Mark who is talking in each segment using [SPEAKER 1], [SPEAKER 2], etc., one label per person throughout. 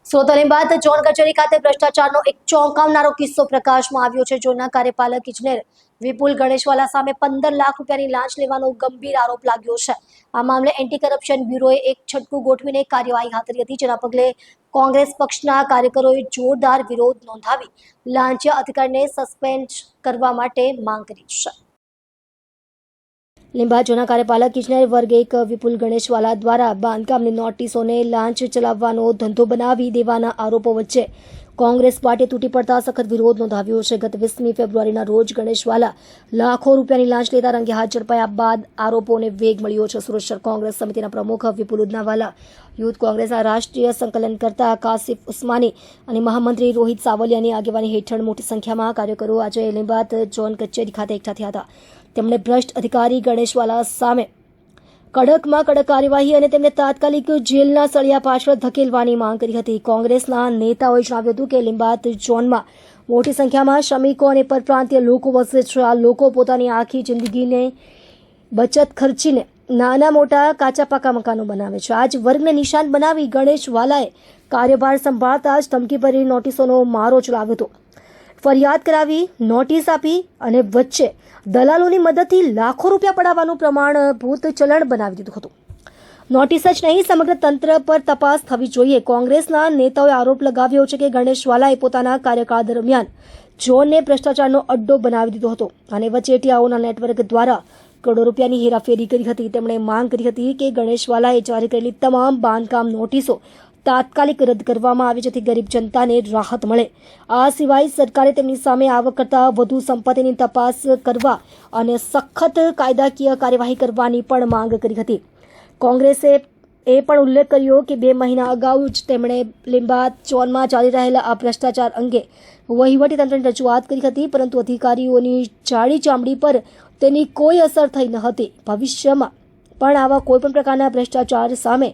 [SPEAKER 1] સુરતની બાદ જોન કચેરી ખાતે ભ્રષ્ટાચારનો એક ચોંકાવનારો કિસ્સો પ્રકાશમાં આવ્યો છે। જોનના કાર્યપાલક ઇજનેર વિપુલ ગણેશવાલા સામે 15 લાખ રૂપિયાની લાંચ લેવાનો ગંભીર આરોપ લાગ્યો છે। આ મામલે એન્ટી કરપ્શન બ્યુરોએ એક છટકું ગોઠવીને કાર્યવાહી હાથ ધરી હતી, જેના પગલે કોંગ્રેસ પક્ષના કાર્યકરોએ જોરદાર વિરોધ નોંધાવી લાંચિયા અધિકારીને સસ્પેન્ડ કરવા માટે માંગ કરી છે। લીંબાજોના કાર્યપાલક ઇજનેર વર્ગ 1 વિપુલ ગણેશવાલા દ્વારા બાંધકામની નોટિસોને લાંચ ચલાવવાનો ધંધો બનાવી દેવાના આરોપો વચ્ચે કોંગ્રેસ પાર્ટીએ તૂટી પડતા સખત વિરોધ નોંધાવ્યો છે। ગત 20મી ફેબ્રુઆરીના રોજ ગણેશવાલા લાખો રૂપિયાની લાંચ લેતા રંગે હાથ ઝડપાયા બાદ આરોપોને વેગ મળ્યો છે। સુરત શહેર કોંગ્રેસ સમિતિના પ્રમુખ વિપુલ ઉદનાવાલા, યુથ કોંગ્રેસના રાષ્ટ્રીય સંકલનકર્તા કાસિફ ઉસ્માની અને મહામંત્રી રોહિત સાવલિયાની આગેવાની હેઠળ મોટી સંખ્યામાં કાર્યકરો આજે લીંબાત જોન કચેરી ખાતે એકઠા થયા હતા। તેમણે ભ્રષ્ટ અધિકારી ગણેશવાલા સામે કડકમાં કડક કાર્યવાહી અને તેમને તાત્કાલિક જેલના સળિયા પાછળ ધકેલવાની માંગ કરી હતી। કોંગ્રેસના નેતાઓએ જણાવ્યું હતું કે લીંબાત ઝોનમાં મોટી સંખ્યામાં શ્રમિકો અને પરપ્રાંતીય લોકો વસે છે। આ લોકો પોતાની આખી જિંદગીને બચત ખર્ચીને નાના મોટા કાચા પાકા મકાનો બનાવે છે। આજ વર્ગને નિશાન બનાવી ગણેશવાલાએ કાર્યભાર સંભાળતા જ ધમકીભરી નોટિસોનો મારો ચલાવ્યો હતો, ફરિયાદ કરાવી, નોટિસ આપી અને વચ્ચે દલાલોની મદદથી લાખો રૂપિયા પડાવવાનું પ્રમાણભૂત ચલણ બનાવી દીધું હતું। નોટિસ જ નહીં, સમગ્ર તંત્ર પર તપાસ થવી જોઈએ। કોંગ્રેસના નેતાઓએ આરોપ લગાવ્યો છે કે ગણેશવાલાએ પોતાના કાર્યકાળ દરમિયાન જોનને ભ્રષ્ટાચારનો અડ્ડો બનાવી દીધો હતો અને વચેટિયાઓના નેટવર્ક દ્વારા કરોડો રૂપિયાની હેરાફેરી કરી હતી। તેમણે માંગ કરી હતી કે ગણેશવાલાએ જારી કરેલી તમામ બાંધકામ નોટિસો તાત્કાલિક રદ કરવામાં આવે, જેથી ગરીબ જનતાને રાહત મળે। આ સિવાય સરકારે તેમની સામે આવક કરતાં વધુ સંપત્તિની તપાસ કરવા અને સખત કાયદાકીય કાર્યવાહી કરવાની પણ માંગ કરી હતી। કોંગ્રેસે એ પણ ઉલ્લેખ કર્યો કે 2 મહિના અગાઉ જ તેમણે લીંબાત ઝોનમાં ચાલી રહેલા આ ભ્રષ્ટાચાર અંગે વહીવટીતંત્રની રજૂઆત કરી હતી, પરંતુ અધિકારીઓની જાડી ચામડી પર તેની કોઈ અસર થઈ ન હતી। ભવિષ્યમાં પણ આવા કોઈપણ પ્રકારના ભ્રષ્ટાચાર સામે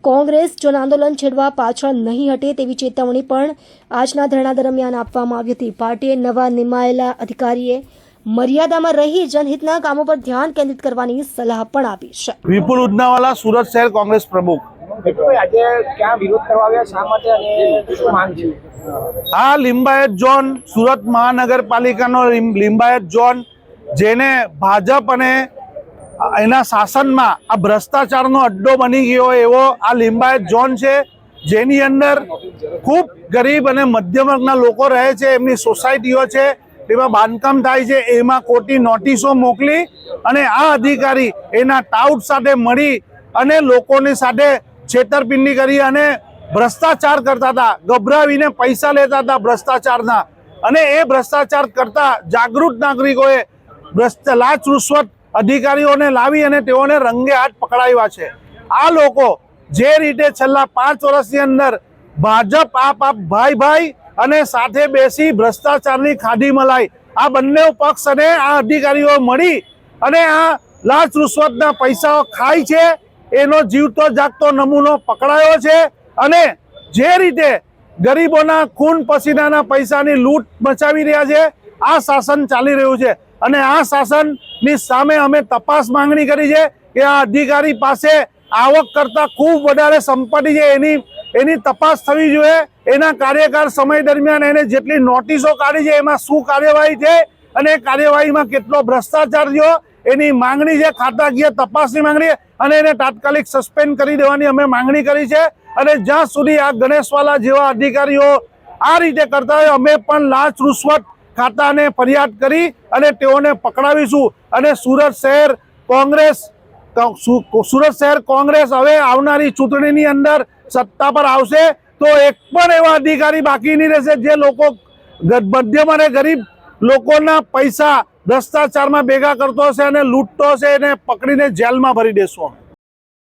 [SPEAKER 1] કોંગ્રેસ જન આંદોલન છેડવા પાછળ નહીં હટે તેવી ચેતવણી પણ આજના ધરણા દરમિયાન આપવામાં આવી હતી। પાર્ટીએ નવા નિમાયેલા અધિકારીએ મર્યાદામાં રહી જનહિતના કામો પર ધ્યાન કેન્દ્રિત કરવાની સલાહ પણ આપી છે।
[SPEAKER 2] વિપુલ ઉદનાવાલા, સુરત શહેર કોંગ્રેસ પ્રમુખ।
[SPEAKER 3] આજે ક્યાં વિરોધ કરવા આવ્યા, શા માટે અને શું માંગ છે?
[SPEAKER 2] આ લિંબાયત ઝોન સુરત મહાનગરપાલિકાનો લિંબાયત ઝોન, જેને ભાજપ અને એના શાસનમાં આ ભ્રષ્ટાચારનો અડ્ડો બની ગયો એવો આ લિંબાયત ઝોન છે, જેની અંદર ખૂબ ગરીબ અને મધ્યમ વર્ગના લોકો રહે છે, એમની સોસાયટીઓ છે, એમાં બાંધકામ થાય છે, એમાં ખોટી નોટિસો મોકલી અને આ અધિકારી એના ટાઉટ સાથે મળી અને લોકોની સાથે છેતરપિંડી કરી અને ભ્રષ્ટાચાર કરતા હતા, ગભરાવીને પૈસા લેતા હતા ભ્રષ્ટાચારના। અને એ ભ્રષ્ટાચાર કરતા જાગૃત નાગરિકોએ લાંચ રૂશ્વત અધિકારીઓને લાવી અને તેઓને રંગે હાથ પકડાવ્યા છે। આ લોકો જે રીતે છેલ્લા 5 વર્ષની અંદર ભાજપ આપ ભાઈ અને સાથે બેસી ભ્રષ્ટાચારની ખાધી મલાઈ આ બંને પક્ષ અને આ અધિકારીઓ મળી અને આ લાંચ રૂશ્વતના પૈસાઓ ખાય છે, એનો જીવતો જાગતો નમૂનો પકડાયો છે। અને જે રીતે ગરીબોના ખૂન પસીનાના પૈસાની લૂંટ મચાવી રહ્યા છે, આ શાસન ચાલી રહ્યું છે। અને આ શાસનની સામે અમે તપાસ માંગણી કરી છે કે આ અધિકારી પાસે આવક કરતાં ખૂબ વધારે સંપત્તિ છે, એની તપાસ થવી જોઈએ। એના કાર્યકાળ સમય દરમિયાન એને જેટલી નોટિસો કાઢી છે એમાં શું કાર્યવાહી છે અને કાર્યવાહીમાં કેટલો ભ્રષ્ટાચાર થયો એની માંગણી છે, ખાતાકીય તપાસની માંગણી છે અને એને તાત્કાલિક સસ્પેન્ડ કરી દેવાની અમે માંગણી કરી છે। અને જ્યાં સુધી આ ગણેશવાલા જેવા અધિકારીઓ આ રીતે કરતા હોય, અમે પણ લાંચ રૂશ્વત ખાતાને ફરિયાદ કરી અને તેઓને પકડાવીશું। અને સુરત શહેર કોંગ્રેસ હવે આવનારી ચૂંટણીની અંદર સત્તા પર આવશે તો એક પણ એવા અધિકારી બાકી નહીં રહેશે જે લોકો મધ્યમ અને ગરીબ લોકોના પૈસા ભ્રષ્ટાચારમાં ભેગા કરતો હશે અને લૂંટતો હશે, એને પકડીને જેલમાં ભરી દેશું।